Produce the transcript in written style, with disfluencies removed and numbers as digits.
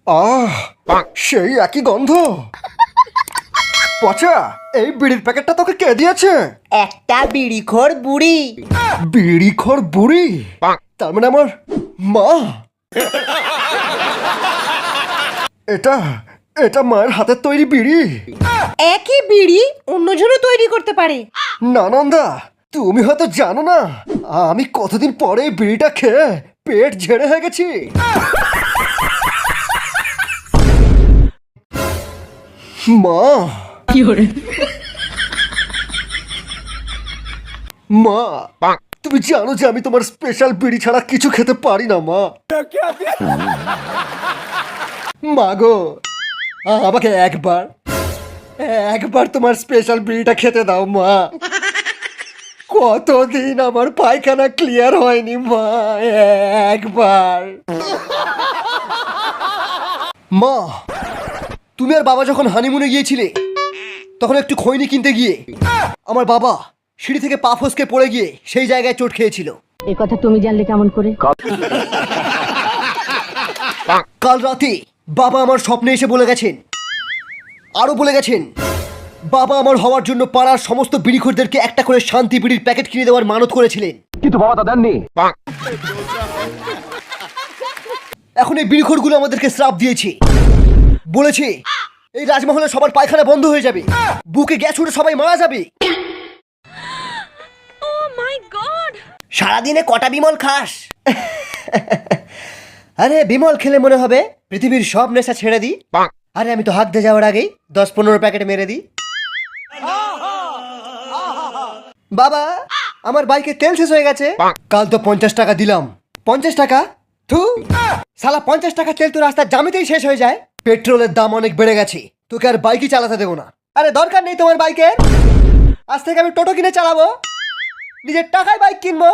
আহ, সেই একই গন্ধ। পচা, এই বিড়ির প্যাকেটটা তোকে কে দিয়েছে? একটা বিড়িখোর বুড়ি। বিড়িখোর বুড়ি? তার মানে আমার মা। এটা এটা মায়ের হাতের তৈরি বিড়ি। একই বিড়ি অন্যজনও তৈরি করতে পারে। না নন্দা, তুমি হয়তো জানো না, আমি কতদিন পরে এই বিড়িটা খেয়ে পেট ঝেড়ে হয়ে গেছি। মা, মা, তুমি জানো যে আমি তোমার স্পেশাল বিড়ি ছাড়া কিছু খেতে পারি না মা। মা গো, আমাকে একবার একবার তোমার স্পেশাল বিড়িটা খেতে দাও মা। কতদিন আমার পায়খানা ক্লিয়ার হয়নি মা, একবার। মা, তুমি আর বাবা যখন হানিমুনে গিয়েছিলে তখন একটু খৈনি কিনতে গিয়ে আমার বাবা সিঁড়ি থেকে পা ফসকে পড়ে গিয়ে সেই জায়গায় চোট খেয়েছিল। এ কথা তুমি জানলে কেমন করে? কাল রাতে বাবা আমার স্বপ্নে এসে বলে গেছেন, আরো বলে গেছেন বাবা আমার হওয়ার জন্য পাড়ার সমস্ত বিড়িখোরদেরকে একটা করে শান্তি বিড়ির প্যাকেট কিনে দেওয়ার মানত করেছিলেন, কিন্তু বাবা তা দেননি। এখন এই বিড়িখোরগুলো আমাদেরকে শ্রাপ দিয়েছে, বলেছে এই রাজমহলে সবার পায়খানা বন্ধ হয়ে যাবে, বুকে গ্যাস উঠে সবাই মারা যাবে। সারাদিনে কটা বিমল খাস? আরে বিমল খেলে মনে হবে পৃথিবীর সব নেশা ছেড়ে দিই। আরে আমি তো হাঁকতে যাওয়ার আগেই 10-15 প্যাকেট মেরে দিই। বাবা, আমার বাইকে তেল শেষ হয়ে গেছে। কাল তো 50 টাকা দিলাম। 50 টাকা? থু, শালা 50 টাকা তেল তো রাস্তার জামিতেই শেষ হয়ে যায়। পেট্রোলের দাম অনেক বেড়ে গেছে, তোকে আর বাইকই চালাতে দেবো না। আরে দরকার নেই তোমার বাইকের, আজ থেকে আমি টোটো কিনে চালাবো, নিজের টাকায় বাইক কিনবো।